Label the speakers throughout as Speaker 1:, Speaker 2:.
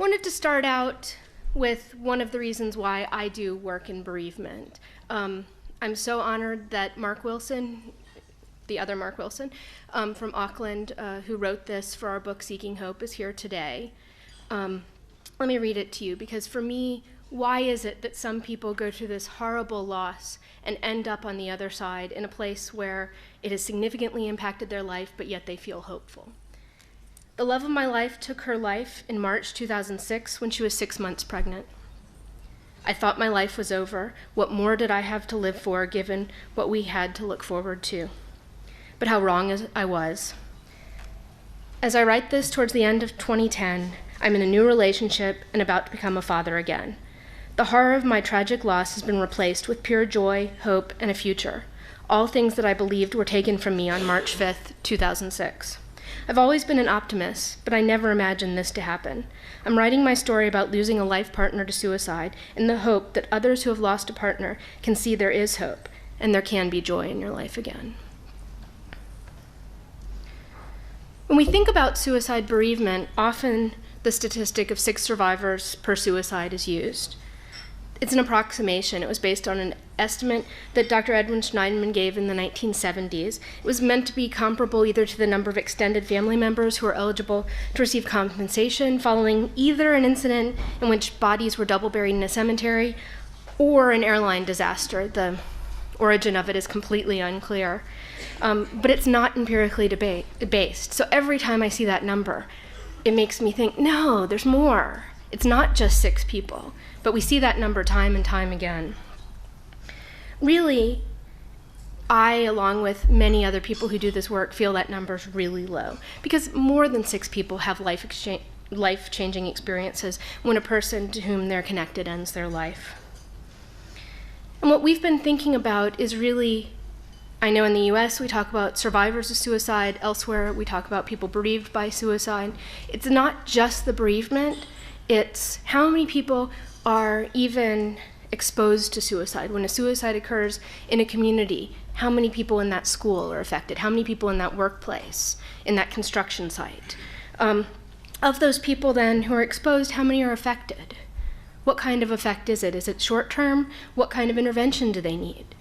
Speaker 1: Wanted to start out with one of the reasons why I do work in bereavement. I'm so honored that Mark Wilson, the other Mark Wilson, from Auckland, who wrote this for our book Seeking Hope, is here today. Let me read it to you, because for me, why is it that some people go through this horrible loss and end up on the other side in a place where it has significantly impacted their life, but yet they feel hopeful? The love of my life took her life in March 2006 when she was 6 months pregnant. I thought my life was over. What more did I have to live for, given what we had to look forward to? But how wrong I was. As I write this towards the end of 2010, I'm in a new relationship and about to become a father again. The horror of my tragic loss has been replaced with pure joy, hope, and a future. All things that I believed were taken from me on March 5th, 2006. I've always been an optimist, but I never imagined this to happen. I'm writing my story about losing a life partner to suicide in the hope that others who have lost a partner can see there is hope and there can be joy in your life again. When we think about suicide bereavement, often the statistic of 6 survivors per suicide is used. It's an approximation. It was based on an estimate that Dr. Edwin Schneiderman gave in the 1970s. It was meant to be comparable either to the number of extended family members who are eligible to receive compensation following either an incident in which bodies were double buried in a cemetery or an airline disaster. The origin of it is completely unclear, but it's not empirically based. So every time I see that number, it makes me think, no, there's more. It's not just 6 people, but we see that number time and time again. Really, I, along with many other people who do this work, feel that number's really low, because more than 6 people have life-changing experiences when a person to whom they're connected ends their life. And what we've been thinking about is really, I know in the US we talk about survivors of suicide, elsewhere we talk about people bereaved by suicide. It's not just the bereavement, it's how many people are even exposed to suicide. When a suicide occurs in a community, how many people in that school are affected? How many people in that workplace, in that construction site? Of those people then who are exposed, how many are affected? What kind of effect is it? Is it short-term? What kind of intervention do they need?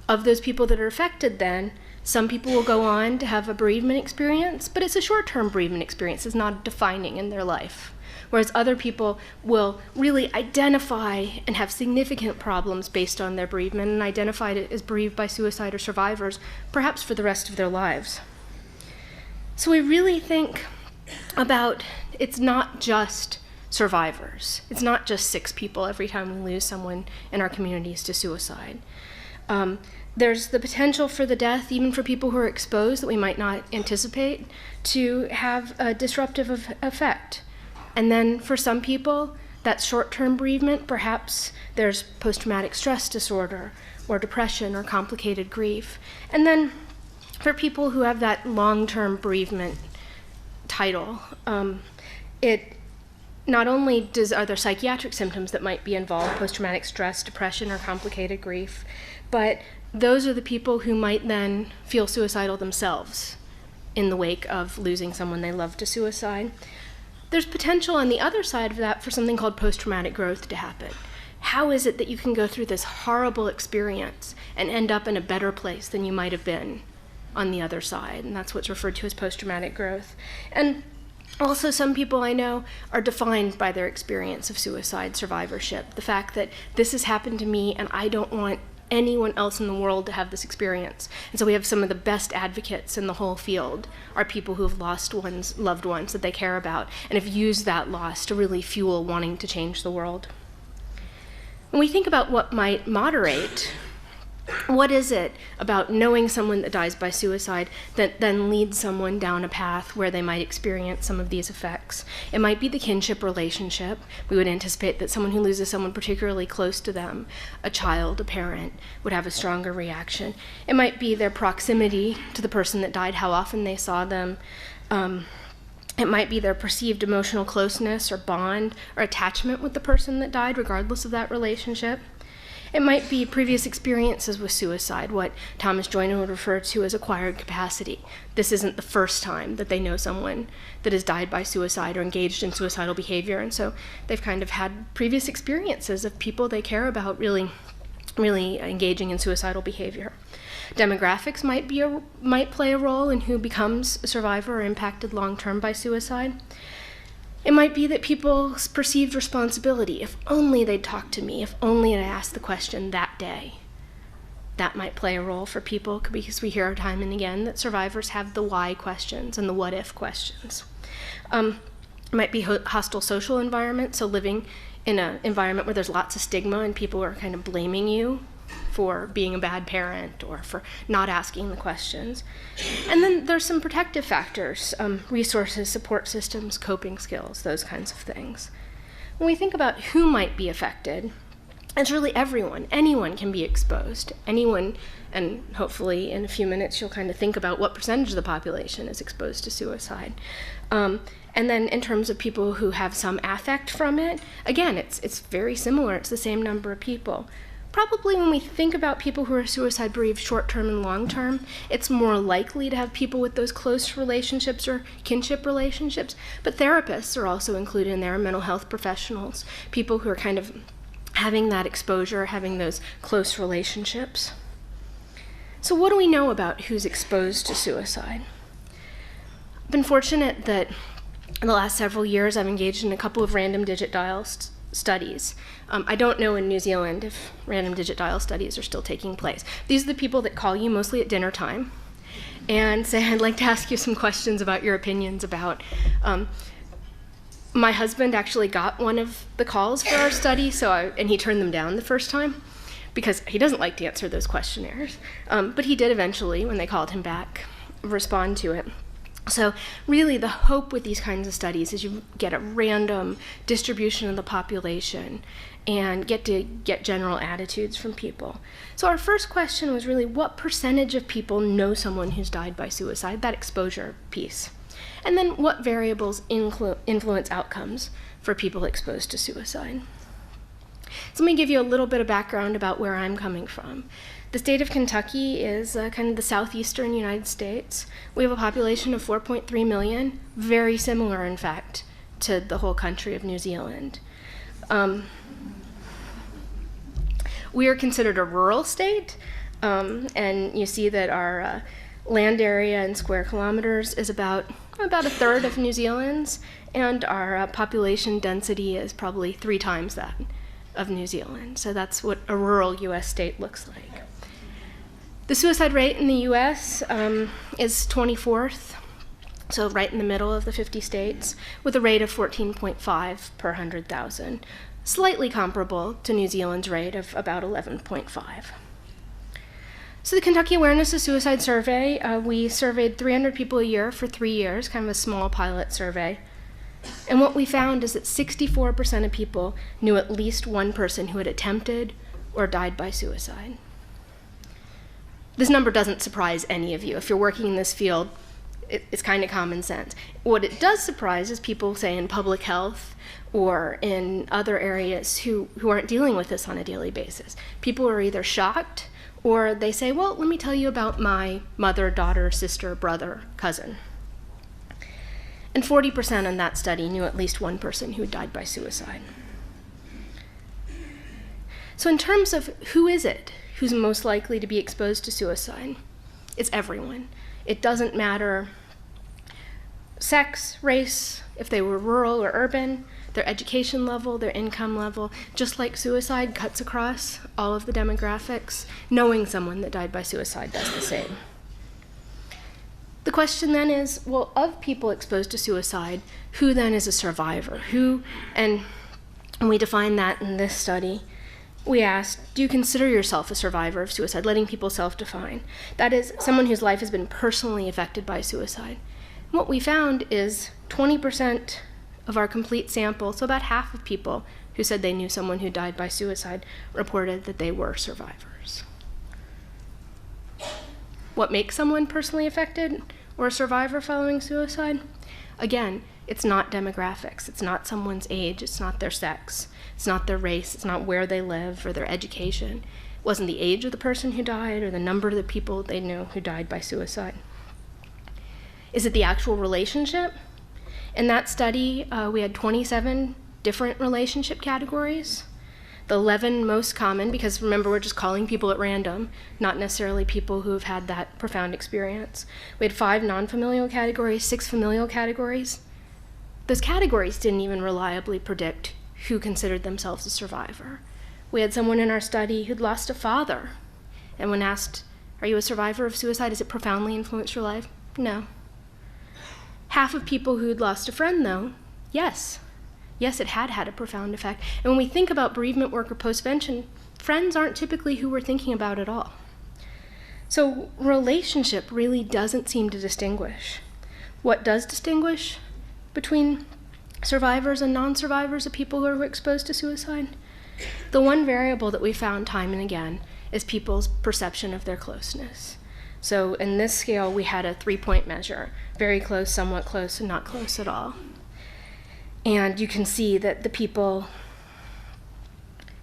Speaker 1: Of those people that are affected then, some people will go on to have a bereavement experience, but it's a short-term bereavement experience. It's not defining in their life. Whereas other people will really identify and have significant problems based on their bereavement and identify it as bereaved by suicide or survivors, perhaps for the rest of their lives. So we really think about, it's not just survivors. It's not just 6 people every time we lose someone in our communities to suicide. There's the potential for the death, even for people who are exposed that we might not anticipate, to have a disruptive effect. And then for some people, that short-term bereavement, perhaps there's post-traumatic stress disorder or depression or complicated grief. And then for people who have that long-term bereavement title, it not only are there psychiatric symptoms that might be involved, post-traumatic stress, depression, or complicated grief, but those are the people who might then feel suicidal themselves in the wake of losing someone they love to suicide. There's potential on the other side of that for something called post-traumatic growth to happen. How is it that you can go through this horrible experience and end up in a better place than you might have been on the other side? And that's what's referred to as post-traumatic growth. And also, some people I know are defined by their experience of suicide survivorship. The fact that this has happened to me and I don't want anyone else in the world to have this experience. And so we have some of the best advocates in the whole field are people who have lost loved ones that they care about and have used that loss to really fuel wanting to change the world. When we think about what might moderate, what is it about knowing someone that dies by suicide that then leads someone down a path where they might experience some of these effects? It might be the kinship relationship. We would anticipate that someone who loses someone particularly close to them, a child, a parent, would have a stronger reaction. It might be their proximity to the person that died, how often they saw them. It might be their perceived emotional closeness or bond or attachment with the person that died, regardless of that relationship. It might be previous experiences with suicide, what Thomas Joyner would refer to as acquired capacity. This isn't the first time that they know someone that has died by suicide or engaged in suicidal behavior, and so they've kind of had previous experiences of people they care about really engaging in suicidal behavior. Demographics might play a role in who becomes a survivor or impacted long-term by suicide. It might be that people's perceived responsibility, if only they'd talked to me, if only I'd asked the question that day. That might play a role for people, because we hear time and again that survivors have the why questions and the what if questions. It might be hostile social environment, so living in an environment where there's lots of stigma and people are kind of blaming you for being a bad parent or for not asking the questions. And then there's some protective factors, resources, support systems, coping skills, those kinds of things. When we think about who might be affected, it's really everyone. Anyone can be exposed. Anyone, and hopefully in a few minutes you'll kind of think about what percentage of the population is exposed to suicide. And then in terms of people who have some affect from it, again, it's very similar. It's the same number of people. Probably when we think about people who are suicide bereaved short-term and long-term, it's more likely to have people with those close relationships or kinship relationships, but therapists are also included in there, mental health professionals, people who are kind of having that exposure, having those close relationships. So what do we know about who's exposed to suicide? I've been fortunate that in the last several years I've engaged in a couple of random Digitdial studies. I don't know in New Zealand if random Digitdial studies are still taking place. These are the people that call you mostly at dinner time and say, I'd like to ask you some questions about your opinions about. My husband actually got one of the calls for our study, and he turned them down the first time because he doesn't like to answer those questionnaires. But he did eventually, when they called him back, respond to it. So really the hope with these kinds of studies is you get a random distribution of the population and get general attitudes from people. So our first question was really, what percentage of people know someone who's died by suicide, that exposure piece? And then what variables influence outcomes for people exposed to suicide? So let me give you a little bit of background about where I'm coming from. The state of Kentucky is kind of the southeastern United States. We have a population of 4.3 million, very similar, in fact, to the whole country of New Zealand. We are considered a rural state, and you see that our land area in square kilometers is about a third of New Zealand's, and our population density is probably 3 times that of New Zealand. So that's what a rural U.S. state looks like. The suicide rate in the U.S. Is 24th, so right in the middle of the 50 states, with a rate of 14.5 per 100,000, slightly comparable to New Zealand's rate of about 11.5. So the Kentucky Awareness of Suicide Survey, we surveyed 300 people a year for 3 years, kind of a small pilot survey. And what we found is that 64% of people knew at least one person who had attempted or died by suicide. This number doesn't surprise any of you. If you're working in this field, it's kind of common sense. What it does surprise is people, say, in public health or in other areas who aren't dealing with this on a daily basis. People are either shocked or they say, well, let me tell you about my mother, daughter, sister, brother, cousin. And 40% in that study knew at least one person who died by suicide. So in terms of who is it who's most likely to be exposed to suicide, it's everyone. It doesn't matter sex, race, if they were rural or urban, their education level, their income level. Just like suicide cuts across all of the demographics, knowing someone that died by suicide does the same. The question then is, well, of people exposed to suicide, who then is a survivor? And we define that in this study. We asked, do you consider yourself a survivor of suicide, letting people self-define? That is, someone whose life has been personally affected by suicide. And what we found is 20% of our complete sample, so about half of people who said they knew someone who died by suicide, reported that they were survivors. What makes someone personally affected? or a survivor following suicide? Again, it's not demographics. It's not someone's age. It's not their sex. It's not their race. It's not where they live or their education. It wasn't the age of the person who died or the number of the people they knew who died by suicide. Is it the actual relationship? In that study, we had 27 different relationship categories. The 11 most common, because remember, we're just calling people at random, not necessarily people who have had that profound experience. We had 5 non-familial categories, 6 familial categories. Those categories didn't even reliably predict who considered themselves a survivor. We had someone in our study who'd lost a father, and when asked, "Are you a survivor of suicide? Has it profoundly influenced your life?" No. Half of people who'd lost a friend, though, yes. Yes, it had a profound effect. And when we think about bereavement work or postvention, friends aren't typically who we're thinking about at all. So relationship really doesn't seem to distinguish. What does distinguish between survivors and non-survivors of people who are exposed to suicide? The one variable that we found time and again is people's perception of their closeness. So in this scale, we had a 3-point measure: very close, somewhat close, and not close at all. And you can see that the people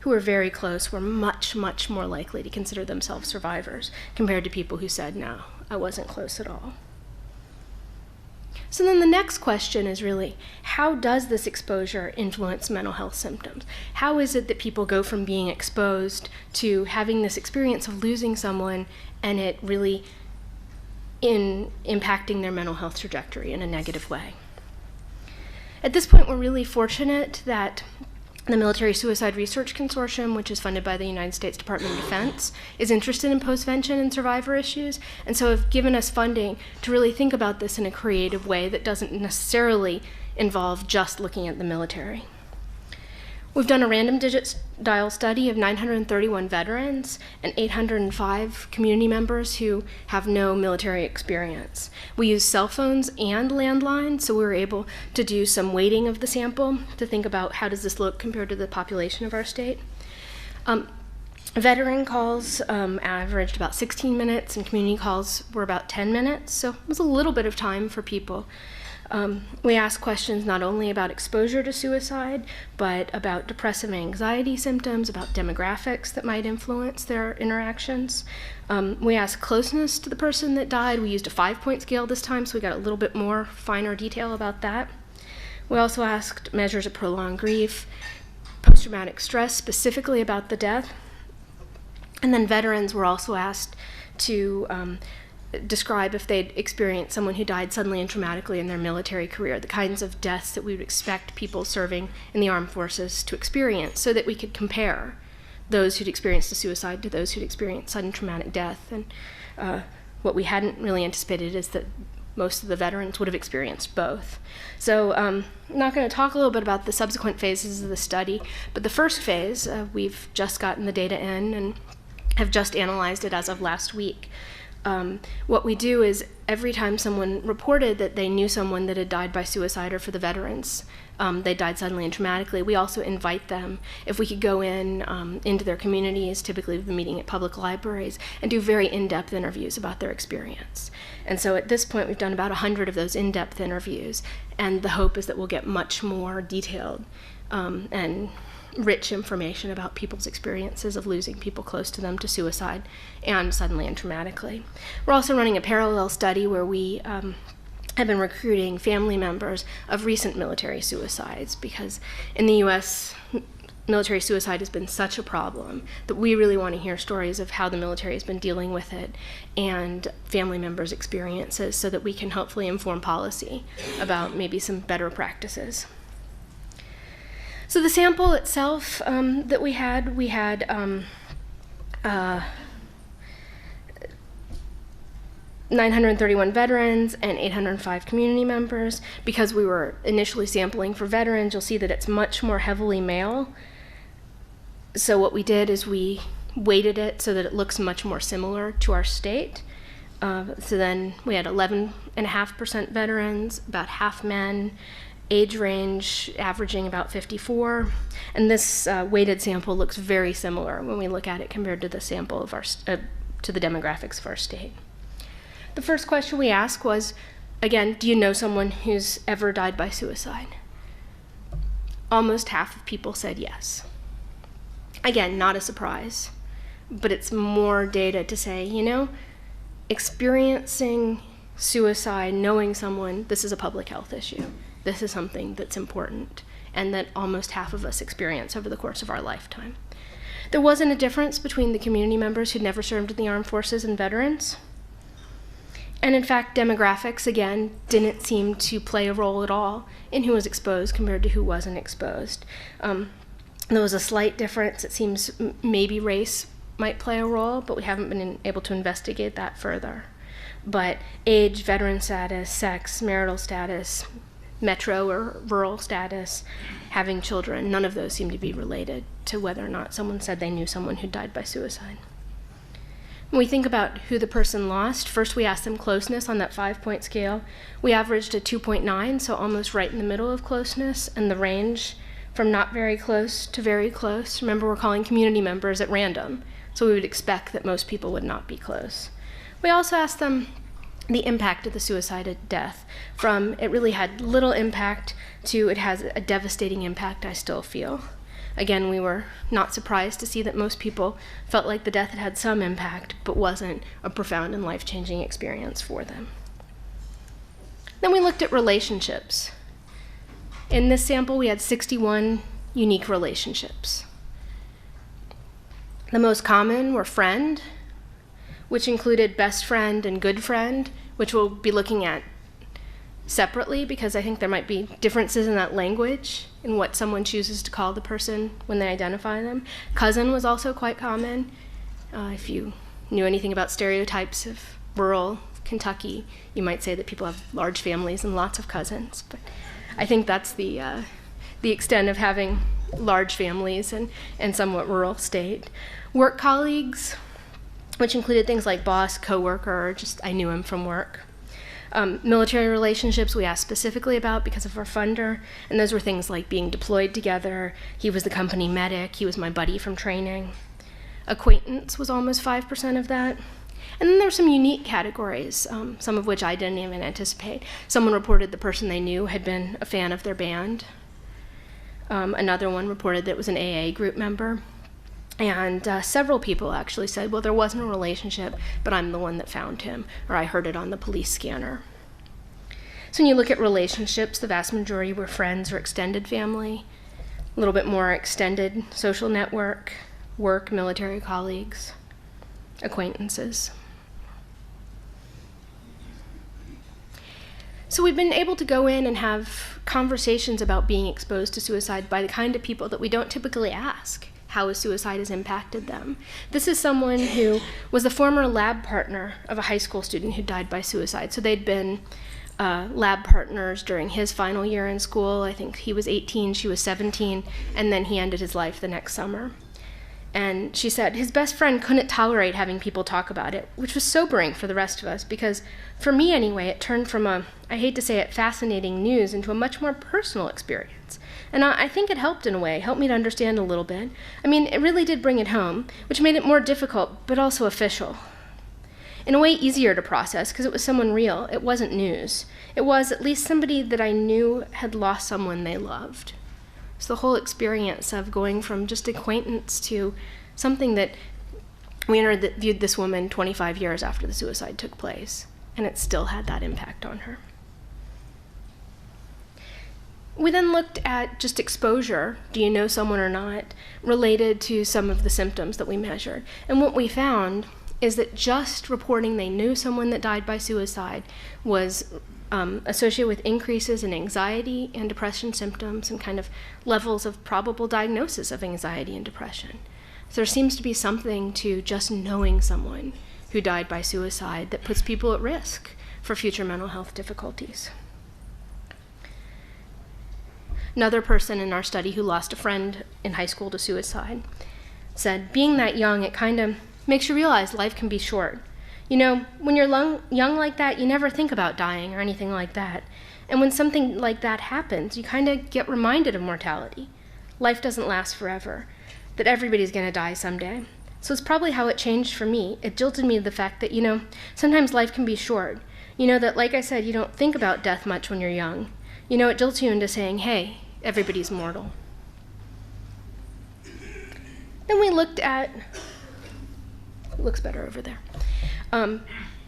Speaker 1: who were very close were much, much more likely to consider themselves survivors compared to people who said, "No, I wasn't close at all." So then the next question is really, how does this exposure influence mental health symptoms? How is it that people go from being exposed to having this experience of losing someone and it really impacting their mental health trajectory in a negative way? At this point, we're really fortunate that the Military Suicide Research Consortium, which is funded by the United States Department of Defense, is interested in postvention and survivor issues, and so have given us funding to really think about this in a creative way that doesn't necessarily involve just looking at the military. We've done a random Digitdial study of 931 veterans and 805 community members who have no military experience. We used cell phones and landlines, so we were able to do some weighting of the sample to think about how does this look compared to the population of our state. Veteran calls averaged about 16 minutes, and community calls were about 10 minutes, so it was a little bit of time for people. We asked questions not only about exposure to suicide, but about depressive anxiety symptoms, about demographics that might influence their interactions. We asked closeness to the person that died. We used a 5-point scale this time, so we got a little bit more finer detail about that. We also asked measures of prolonged grief, post-traumatic stress, specifically about the death. And then veterans were also asked to describe if they'd experienced someone who died suddenly and traumatically in their military career, the kinds of deaths that we would expect people serving in the armed forces to experience, so that we could compare those who'd experienced a suicide to those who'd experienced sudden traumatic death. And what we hadn't really anticipated is that most of the veterans would have experienced both. So I'm not going to talk a little bit about the subsequent phases of the study, but the first phase, we've just gotten the data in and have just analyzed it as of last week. What we do is every time someone reported that they knew someone that had died by suicide, or for the veterans, they died suddenly and traumatically, we also invite them, if we could go into their communities, typically we've been meeting at public libraries, and do very in-depth interviews about their experience. And so at this point, we've done about 100 of those in-depth interviews, and the hope is that we'll get much more detailed and rich information about people's experiences of losing people close to them to suicide and suddenly and traumatically. We're also running a parallel study where we have been recruiting family members of recent military suicides, because in the US, military suicide has been such a problem that we really want to hear stories of how the military has been dealing with it and family members' experiences, so that we can hopefully inform policy about maybe some better practices. So the sample itself that we had 931 veterans and 805 community members. Because we were initially sampling for veterans, you'll see that it's much more heavily male. So what we did is we weighted it so that it looks much more similar to our state. So then we had 11.5% veterans, about half men, age range averaging about 54, and this weighted sample looks very similar when we look at it compared to the sample of our to the demographics of our state. The first question we asked was, again, do you know someone who's ever died by suicide? Almost half of people said yes. Again, not a surprise, but it's more data to say, experiencing suicide, knowing someone, this is a public health issue. This is something that's important, and that almost half of us experience over the course of our lifetime. There wasn't a difference between the community members who'd never served in the armed forces and veterans. And in fact, demographics, again, didn't seem to play a role at all in who was exposed compared to who wasn't exposed. There was a slight difference. It seems maybe race might play a role, but we haven't been able to investigate that further. But age, veteran status, sex, marital status, metro or rural status, having children, none of those seem to be related to whether or not someone said they knew someone who died by suicide. When we think about who the person lost, first we asked them closeness on that 5-point scale. We averaged a 2.9, so almost right in the middle of closeness, and the range from not very close to very close. Remember, we're calling community members at random, so we would expect that most people would not be close. We also asked them the impact of the suicide at death, from it really had little impact to it has a devastating impact, I still feel. Again, we were not surprised to see that most people felt like the death had some impact, but wasn't a profound and life-changing experience for them. Then we looked at relationships. In this sample, we had 61 unique relationships. The most common were friend, which included best friend and good friend, which we'll be looking at separately because I think there might be differences in that language in what someone chooses to call the person when they identify them. Cousin was also quite common. If you knew anything about stereotypes of rural Kentucky, you might say that people have large families and lots of cousins, but I think that's the extent of having large families and somewhat rural state. Work colleagues, which included things like boss, coworker, or just I knew him from work. Military relationships we asked specifically about because of our funder, and those were things like being deployed together. He was the company medic, he was my buddy from training. Acquaintance was almost 5% of that. And then there's some unique categories, some of which I didn't even anticipate. Someone reported the person they knew had been a fan of their band. Another one reported that it was an AA group member. And several people actually said, well, there wasn't a relationship, but I'm the one that found him, or I heard it on the police scanner. So when you look at relationships, the vast majority were friends or extended family, a little bit more extended social network, work, military colleagues, acquaintances. So we've been able to go in and have conversations about being exposed to suicide by the kind of people that we don't typically ask how a suicide has impacted them. This is someone who was the former lab partner of a high school student who died by suicide. So they'd been lab partners during his final year in school. I think he was 18, she was 17, and then he ended his life the next summer. And she said his best friend couldn't tolerate having people talk about it, which was sobering for the rest of us because, for me anyway, it turned from I hate to say it, fascinating news into a much more personal experience. And I think it helped in a way, helped me to understand a little bit. I mean, it really did bring it home, which made it more difficult, but also official. In a way, easier to process because it was someone real. It wasn't news. It was at least somebody that I knew had lost someone they loved. So the whole experience of going from just acquaintance to something that we interviewed this woman 25 years after the suicide took place, and it still had that impact on her. We then looked at just exposure, do you know someone or not, related to some of the symptoms that we measured. And what we found is that just reporting they knew someone that died by suicide was associated with increases in anxiety and depression symptoms and kind of levels of probable diagnosis of anxiety and depression. So there seems to be something to just knowing someone who died by suicide that puts people at risk for future mental health difficulties. Another person in our study who lost a friend in high school to suicide said, being that young, it kind of makes you realize life can be short. You know, when you're young like that, you never think about dying or anything like that. And when something like that happens, you kind of get reminded of mortality. Life doesn't last forever, that everybody's going to die someday. So it's probably how it changed for me. It jilted me to the fact that, sometimes life can be short. That, like I said, you don't think about death much when you're young. It jolts you into saying, hey, everybody's mortal. Then we looked at, looks better over there,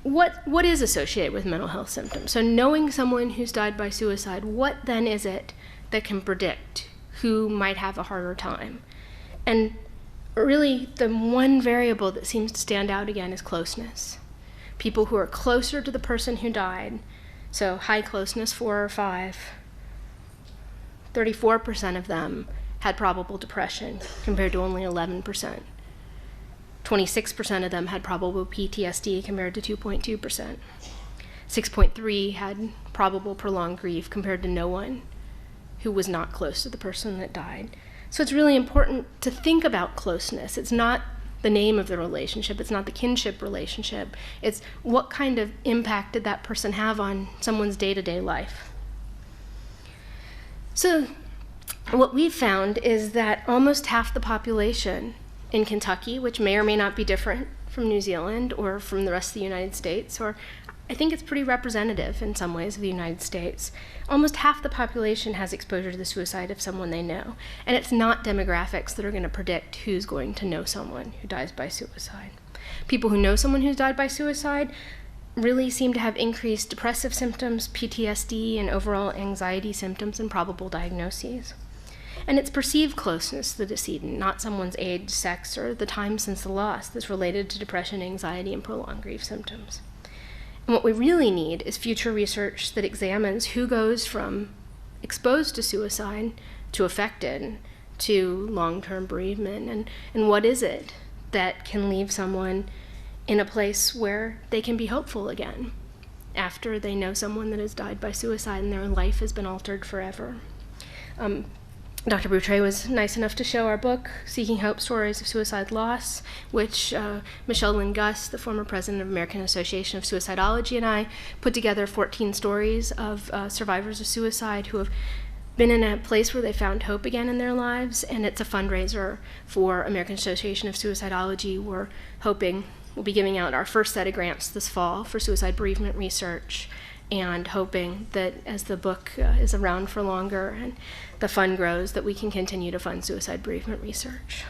Speaker 1: what is associated with mental health symptoms. So knowing someone who's died by suicide, what then is it that can predict who might have a harder time? And really, the one variable that seems to stand out again is closeness. People who are closer to the person who died, so high closeness, 4 or 5, 34% of them had probable depression, compared to only 11%. 26% of them had probable PTSD, compared to 2.2%. 6.3% had probable prolonged grief, compared to no one who was not close to the person that died. So it's really important to think about closeness. It's not the name of the relationship. It's not the kinship relationship. It's what kind of impact did that person have on someone's day-to-day life. So what we've found is that almost half the population in Kentucky, which may or may not be different from New Zealand or from the rest of the United States, or I think it's pretty representative in some ways of the United States, almost half the population has exposure to the suicide of someone they know. And it's not demographics that are going to predict who's going to know someone who dies by suicide. People who know someone who's died by suicide really seem to have increased depressive symptoms, PTSD, and overall anxiety symptoms and probable diagnoses. And it's perceived closeness to the decedent, not someone's age, sex, or the time since the loss that's related to depression, anxiety, and prolonged grief symptoms. And what we really need is future research that examines who goes from exposed to suicide to affected to long-term bereavement, and what is it that can leave someone in a place where they can be hopeful again after they know someone that has died by suicide and their life has been altered forever. Dr. Beautrais was nice enough to show our book, Seeking Hope, Stories of Suicide Loss, which Michelle Lynn Gus, the former president of American Association of Suicidology, and I put together 14 stories of survivors of suicide who have been in a place where they found hope again in their lives, and it's a fundraiser for American Association of Suicidology. We're hoping we'll be giving out our first set of grants this fall for suicide bereavement research, and hoping that as the book is around for longer and the fund grows, that we can continue to fund suicide bereavement research.